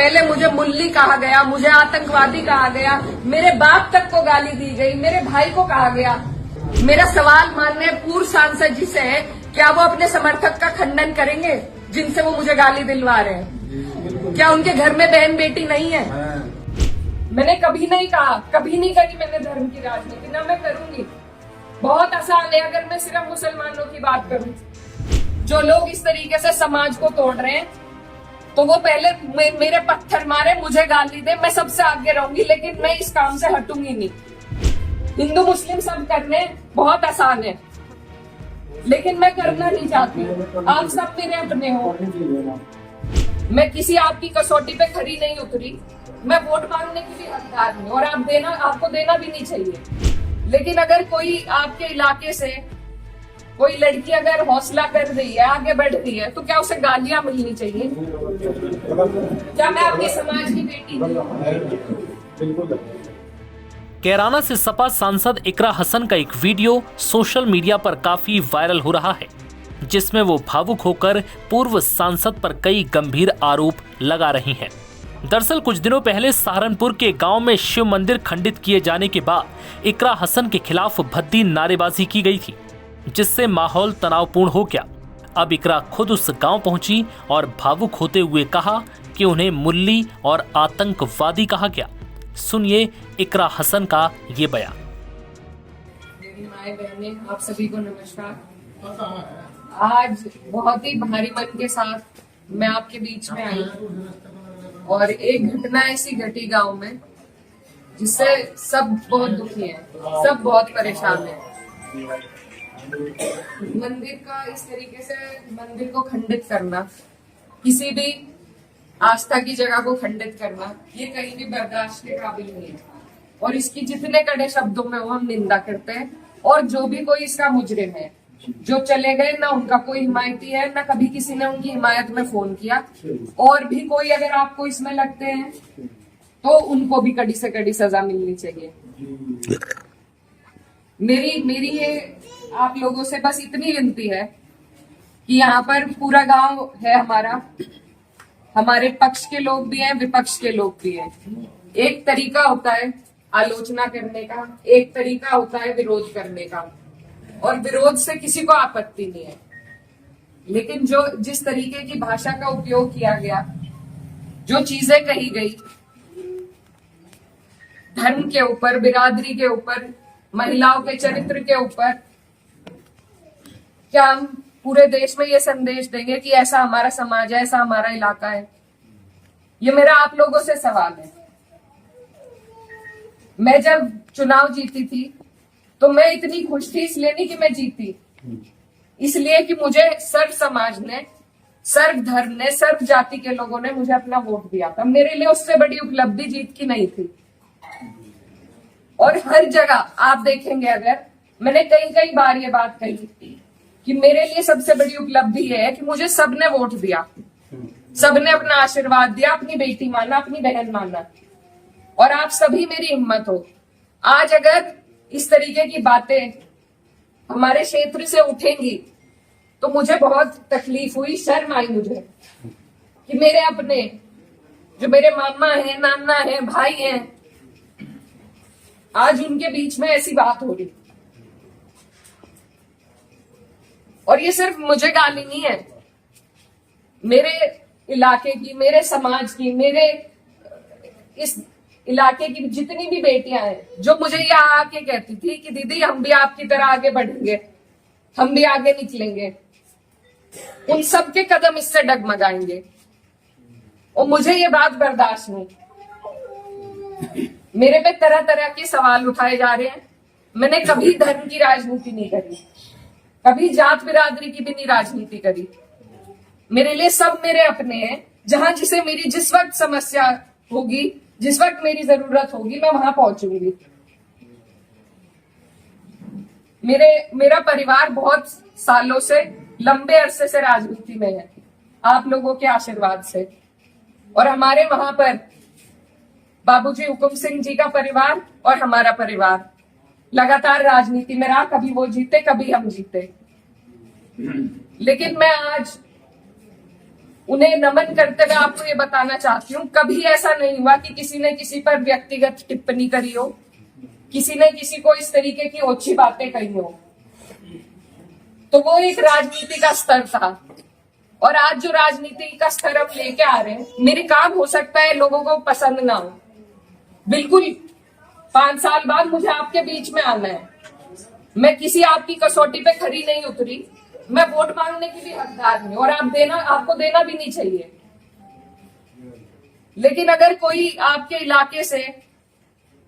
पहले मुझे मुल्ली कहा गया, मुझे आतंकवादी कहा गया, मेरे बाप तक को गाली दी गई, मेरे भाई को कहा गया। मेरा सवाल माननीय पूर्व सांसद जी से है, क्या वो अपने समर्थक का खंडन करेंगे जिनसे वो मुझे गाली दिलवा रहे हैं? क्या उनके घर में बहन बेटी नहीं है? मैंने कभी नहीं कहा, कभी नहीं करी मैंने धर्म की राजनीति, ना मैं करूंगी। बहुत आसान है अगर मैं सिर्फ मुसलमानों की बात करूं। जो लोग इस तरीके से समाज को तोड़ रहे हैं तो वो पहले मेरे पत्थर मारे, मुझे गाली दे, मैं सबसे आगे रहूंगी, लेकिन मैं इस काम से हटूंगी नहीं। हिंदू मुस्लिम सब करने बहुत आसान है, लेकिन मैं करना नहीं चाहती। आप सब मेरे अपने हो, मैं किसी आपकी कसौटी पे खरी नहीं उतरी। मैं वोट मांगने की भी हकदार हूँ और आपको देना भी नहीं चाहिए। लेकिन अगर कोई आपके इलाके से कोई लड़की अगर हौसला कर रही है, आगे बढ़ रही है, तो क्या उसे गालियां मिलनी चाहिए? क्या मैं आपके समाज की बेटी नहीं? कैराना से सपा सांसद इकरा हसन का एक वीडियो सोशल मीडिया पर काफी वायरल हो रहा है, जिसमें वो भावुक होकर पूर्व सांसद पर कई गंभीर आरोप लगा रही हैं। दरअसल कुछ दिनों पहले सहारनपुर के गांव में शिव मंदिर खंडित किए जाने के बाद इकरा हसन के खिलाफ भद्दी नारेबाजी की गई थी, जिससे माहौल तनावपूर्ण हो गया। अब इकरा खुद उस गांव पहुंची और भावुक होते हुए कहा कि उन्हें मुल्ली और आतंकवादी कहा गया। सुनिए इकरा हसन का ये बयान। मेरी माए बहने, आप सभी को नमस्कार। आज बहुत ही भारी मन के साथ मैं आपके बीच में आई और एक घटना ऐसी घटी गांव में जिससे सब बहुत दुखी हैं, सब बहुत परेशान हैं। मंदिर का इस तरीके से मंदिर को खंडित करना, किसी भी आस्था की जगह को खंडित करना, ये कहीं भी बर्दाश्त के काबिल नहीं है और इसकी जितने कड़े शब्दों में वो हम निंदा करते हैं। और जो भी कोई इसका मुजरिम है, जो चले गए, ना उनका कोई हिमायती है, ना कभी किसी ने उनकी हिमायत में फोन किया। और भी कोई अगर आपको इसमें लगते हैं तो उनको भी कड़ी से कड़ी सजा मिलनी चाहिए। मेरी ये आप लोगों से बस इतनी विनती है कि यहाँ पर पूरा गांव है हमारा, हमारे पक्ष के लोग भी हैं, विपक्ष के लोग भी हैं। एक तरीका होता है आलोचना करने का, एक तरीका होता है विरोध करने का, और विरोध से किसी को आपत्ति नहीं है। लेकिन जिस तरीके की भाषा का उपयोग किया गया, जो चीजें कही गई धर्म के ऊपर, बिरादरी के ऊपर, महिलाओं के चरित्र के ऊपर, क्या हम पूरे देश में ये संदेश देंगे कि ऐसा हमारा समाज है, ऐसा हमारा इलाका है? ये मेरा आप लोगों से सवाल है। मैं जब चुनाव जीती थी तो मैं इतनी खुश थी, इसलिए नहीं कि मैं जीती, इसलिए कि मुझे सर्व समाज ने, सर्व धर्म ने, सर्व जाति के लोगों ने मुझे अपना वोट दिया था। मेरे लिए उससे बड़ी उपलब्धि जीत की नहीं थी। और हर जगह आप देखेंगे, अगर मैंने कई बार ये बात कही कि मेरे लिए सबसे बड़ी उपलब्धि है कि मुझे सबने वोट दिया, सबने अपना आशीर्वाद दिया, अपनी बेटी माना, अपनी बहन माना, और आप सभी मेरी हिम्मत हो। आज अगर इस तरीके की बातें हमारे क्षेत्र से उठेंगी तो मुझे बहुत तकलीफ हुई, शर्म आई मुझे कि मेरे अपने, जो मेरे मामा है, नाना है, भाई हैं, आज उनके बीच में ऐसी बात हो रही। और ये सिर्फ मुझे गाली नहीं है, मेरे इलाके की, मेरे समाज की, मेरे इस इलाके की जितनी भी बेटियां हैं, जो मुझे ये आके कहती थी कि दीदी हम भी आपकी तरह आगे बढ़ेंगे, हम भी आगे निकलेंगे, उन सब के कदम इससे डगमगाएंगे। और मुझे ये बात बर्दाश्त नहीं। मेरे पे तरह तरह के सवाल उठाए जा रहे हैं। मैंने कभी धर्म की राजनीति नहीं करी, कभी जात बिरादरी की भी नहीं राजनीति करी। मेरे लिए सब मेरे अपने हैं। जहां जिसे मेरी जिस वक्त समस्या होगी, जिस वक्त मेरी जरूरत होगी, मैं वहां पहुंचूंगी। मेरा परिवार बहुत सालों से, लंबे अरसे से राजनीति में है, आप लोगों के आशीर्वाद से। और हमारे वहां पर बाबूजी हुकुम सिंह जी का परिवार और हमारा परिवार लगातार राजनीति में रहा। कभी वो जीते, कभी हम जीते। लेकिन मैं आज उन्हें नमन करते हुए आपको ये बताना चाहती हूँ, कभी ऐसा नहीं हुआ कि किसी ने किसी पर व्यक्तिगत टिप्पणी करी हो, किसी ने किसी को इस तरीके की ओछी बातें कही हो। तो वो एक राजनीति का स्तर था, और आज जो राजनीति का स्तर हम लेके आ रहे हैं, मेरे काम हो सकता है लोगों को पसंद ना हो, बिल्कुल 5 साल बाद मुझे आपके बीच में आना है, मैं किसी आपकी कसौटी पे खरी नहीं उतरी, मैं वोट मांगने की भी हकदार हूं, और आपको देना भी नहीं चाहिए। लेकिन अगर कोई आपके इलाके से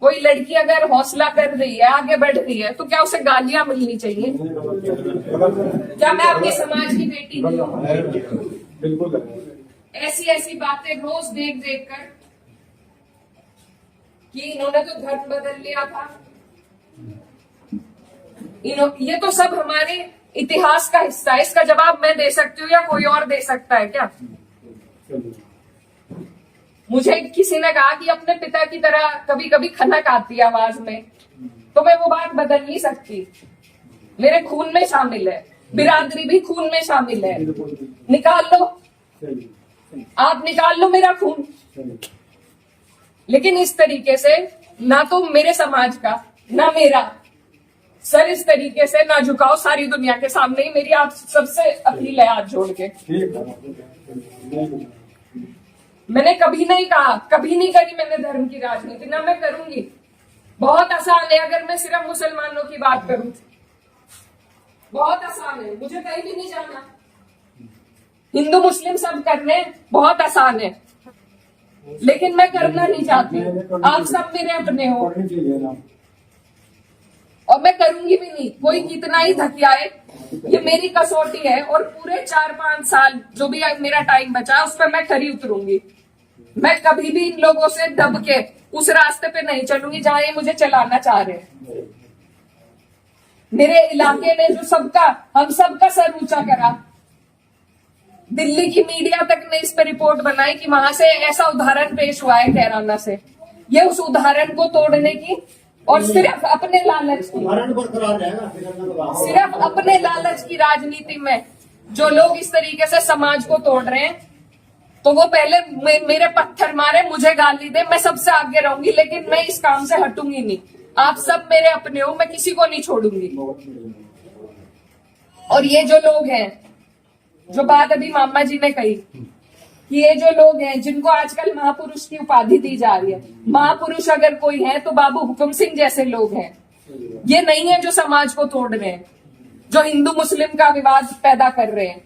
कोई लड़की अगर हौसला कर रही है, आगे बढ़ रही है, तो क्या उसे गालियां मिलनी चाहिए? क्या मैं आपके समाज की बेटी नहीं हूं? ऐसी ऐसी बातें रोज देख देख कर कि इन्होंने तो धर्म बदल लिया था, ये तो सब हमारे इतिहास का हिस्सा है। इसका जवाब मैं दे सकती हूँ या कोई और दे सकता है क्या? मुझे किसी ने कहा कि अपने पिता की तरह कभी कभी खनक आती है आवाज में, तो मैं वो बात बदल नहीं सकती। मेरे खून में शामिल है, बिरादरी भी खून में शामिल है। निकाल लो, आप निकाल लो मेरा खून, लेकिन इस तरीके से ना तो मेरे समाज का ना मेरा सर इस तरीके से ना झुकाओ सारी दुनिया के सामने ही। मेरी आप सबसे अपील है हाथ जोड़ के। मैंने कभी नहीं कहा, कभी नहीं करी मैंने धर्म की राजनीति, ना मैं करूंगी। बहुत आसान है अगर मैं सिर्फ मुसलमानों की बात करूं, बहुत आसान है, मुझे कहीं भी नहीं जाना। हिंदू मुस्लिम सब करने बहुत आसान है, लेकिन मैं करना नहीं चाहती। आप सब मेरे अपने हो और मैं करूंगी भी नहीं। कोई कितना ही धकियाए, ये मेरी कसौटी है, और पूरे 4-5 साल जो भी मेरा टाइम बचा उस पर मैं खरी उतरूंगी। मैं कभी भी इन लोगों से दब के उस रास्ते पे नहीं चलूंगी जहां ये मुझे चलाना चाह रहे हैं। मेरे इलाके ने जो हम सबका सर ऊंचा करा, दिल्ली की मीडिया तक ने इस पर रिपोर्ट बनाई कि वहां से ऐसा उदाहरण पेश हुआ है कैराना से। ये उस उदाहरण को तोड़ने की और सिर्फ अपने लालच की, सिर्फ अपने लालच की राजनीति में जो लोग इस तरीके से समाज को तोड़ रहे हैं, तो वो पहले मेरे पत्थर मारे, मुझे गाली दे, मैं सबसे आगे रहूंगी, लेकिन मैं इस काम से हटूंगी नहीं। आप सब मेरे अपने हो, मैं किसी को नहीं छोड़ूंगी। और ये जो लोग हैं, जो बात अभी मामा जी ने कही कि ये जो लोग हैं जिनको आजकल महापुरुष की उपाधि दी जा रही है, महापुरुष अगर कोई है तो बाबू हुकुम सिंह जैसे लोग हैं। ये नहीं है जो समाज को तोड़ रहे हैं, जो हिंदू मुस्लिम का विवाद पैदा कर रहे हैं।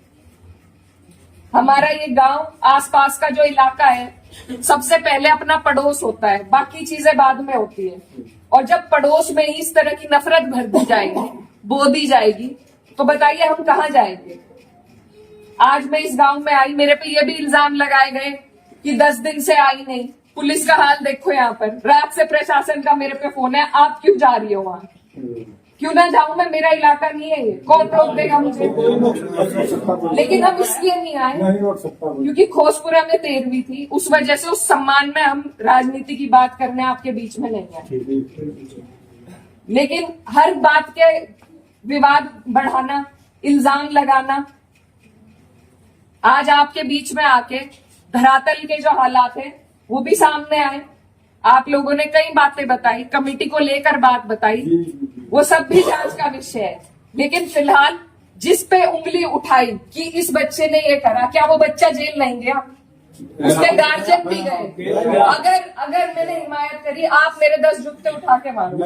हमारा ये गांव, आसपास का जो इलाका है, सबसे पहले अपना पड़ोस होता है, बाकी चीजें बाद में होती है। और जब पड़ोस में ही इस तरह की नफरत भर दी जाएगी, बो दी जाएगी, तो बताइए हम कहाँ जाएंगे? आज मैं इस गांव में आई, मेरे पे ये भी इल्जाम लगाए गए कि 10 दिन से आई नहीं। पुलिस का हाल देखो यहाँ पर, रात से प्रशासन का मेरे पे फोन है, आप क्यों जा रही हो वहां? क्यों ना जाऊं मैं? मेरा इलाका नहीं है ये, कौन रोक देगा मुझे? लेकिन हम इसलिए नहीं आए क्योंकि खोसपुरा में 13वीं थी, उस वजह से उस सम्मान में हम राजनीति की बात करने आपके बीच में नहीं आए। लेकिन हर बात के विवाद बढ़ाना, इल्जाम लगाना, आज आपके बीच में आके धरातल के जो हालात है वो भी सामने आए। आप लोगों ने कई बातें बताई, कमेटी को लेकर बात बताई, वो सब भी जांच का विषय है। लेकिन फिलहाल जिस पे उंगली उठाई कि इस बच्चे ने ये करा, क्या वो बच्चा जेल नहीं गया? उसके गार्जियन भी गए। अगर मैंने हिमायत करी, आप मेरे 10 जूते उठा के मारो।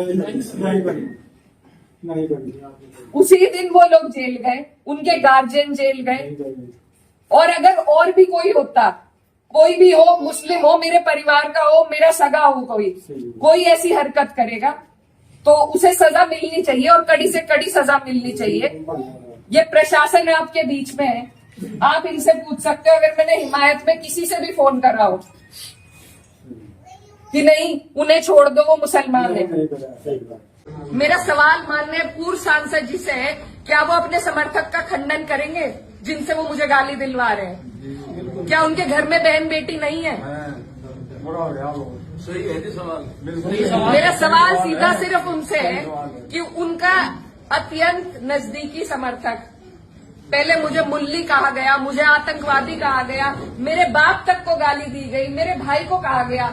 उसी दिन वो लोग जेल गए, उनके गार्जियन जेल गए। और अगर और भी कोई होता, कोई भी हो, मुस्लिम हो, मेरे परिवार का हो, मेरा सगा हो, कोई ऐसी हरकत करेगा तो उसे सजा मिलनी चाहिए, और कड़ी से कड़ी सजा मिलनी चाहिए। ये प्रशासन आपके बीच में है, आप इनसे पूछ सकते हो। अगर मैंने हिमायत में किसी से भी फोन करा हो कि नहीं उन्हें छोड़ दो, वो मुसलमान है, मेरा सवाल माननीय पूर्व सांसद जी से है, क्या वो अपने समर्थक का खंडन करेंगे जिनसे वो मुझे गाली दिलवा रहे हैं? क्या उनके घर में बहन बेटी नहीं है? सही है जी सवाल। मेरा सवाल सीधा सिर्फ उनसे है कि उनका अत्यंत नजदीकी समर्थक पहले मुझे मुल्ली कहा गया, मुझे आतंकवादी कहा गया, मेरे बाप तक को गाली दी गई, मेरे भाई को कहा गया।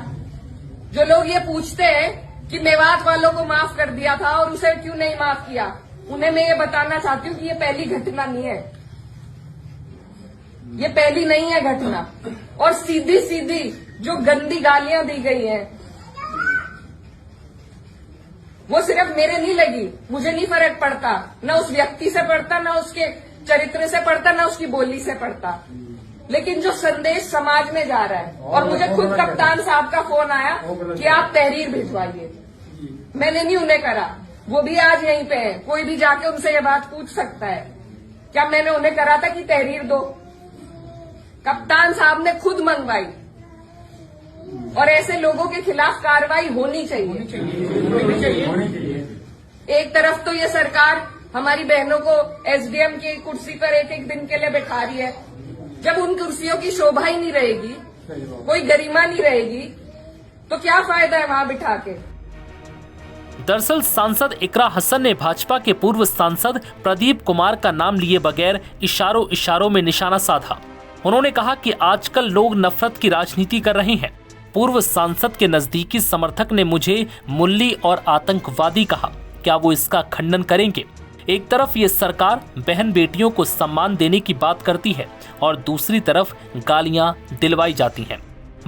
जो लोग ये पूछते हैं कि मेवात वालों को माफ कर दिया था और उसे क्यों नहीं माफ किया, उन्हें मैं ये बताना चाहती हूँ कि ये पहली घटना नहीं है, ये पहली नहीं है घटना। और सीधी सीधी जो गंदी गालियां दी गई हैं वो सिर्फ मेरे नहीं लगी, मुझे नहीं फर्क पड़ता, न उस व्यक्ति से पड़ता, न उसके चरित्र से पड़ता, न उसकी बोली से पड़ता, लेकिन जो संदेश समाज में जा रहा है। और मुझे खुद कप्तान साहब का फोन आया कि आप तहरीर भिजवाइए, मैंने नहीं उन्हें करा, वो भी आज यहीं पे है, कोई भी जाके उनसे ये बात पूछ सकता है क्या मैंने उन्हें करा था कि तहरीर दो। कप्तान साहब ने खुद मंगवाई। और ऐसे लोगों के खिलाफ कार्रवाई होनी चाहिए। एक तरफ तो ये सरकार हमारी बहनों को एसडीएम की कुर्सी पर एक एक दिन के लिए बैठा रही है, जब उन कुर्सियों की शोभा ही नहीं रहेगी, कोई गरिमा नहीं रहेगी, तो क्या फायदा है वहां बिठा के। दरअसल सांसद इकरा हसन ने भाजपा के पूर्व सांसद प्रदीप कुमार का नाम लिए बगैर इशारों इशारों में निशाना साधा। उन्होंने कहा कि आजकल लोग नफरत की राजनीति कर रहे हैं। पूर्व सांसद के नजदीकी समर्थक ने मुझे मुल्ली और आतंकवादी कहा, क्या वो इसका खंडन करेंगे? एक तरफ ये सरकार बहन बेटियों को सम्मान देने की बात करती है और दूसरी तरफ गालियां दिलवाई जाती हैं।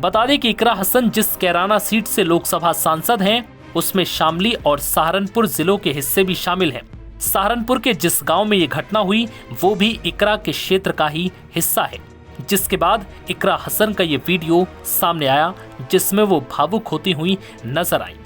बता दें कि इकरा हसन जिस कैराना सीट से लोकसभा सांसद हैं, उसमें शामली और सहारनपुर जिलों के हिस्से भी शामिल हैं। सहारनपुर के जिस गांव में ये घटना हुई वो भी इकरा के क्षेत्र का ही हिस्सा है, जिसके बाद इकरा हसन का ये वीडियो सामने आया जिसमें वो भावुक होती हुई नजर आई।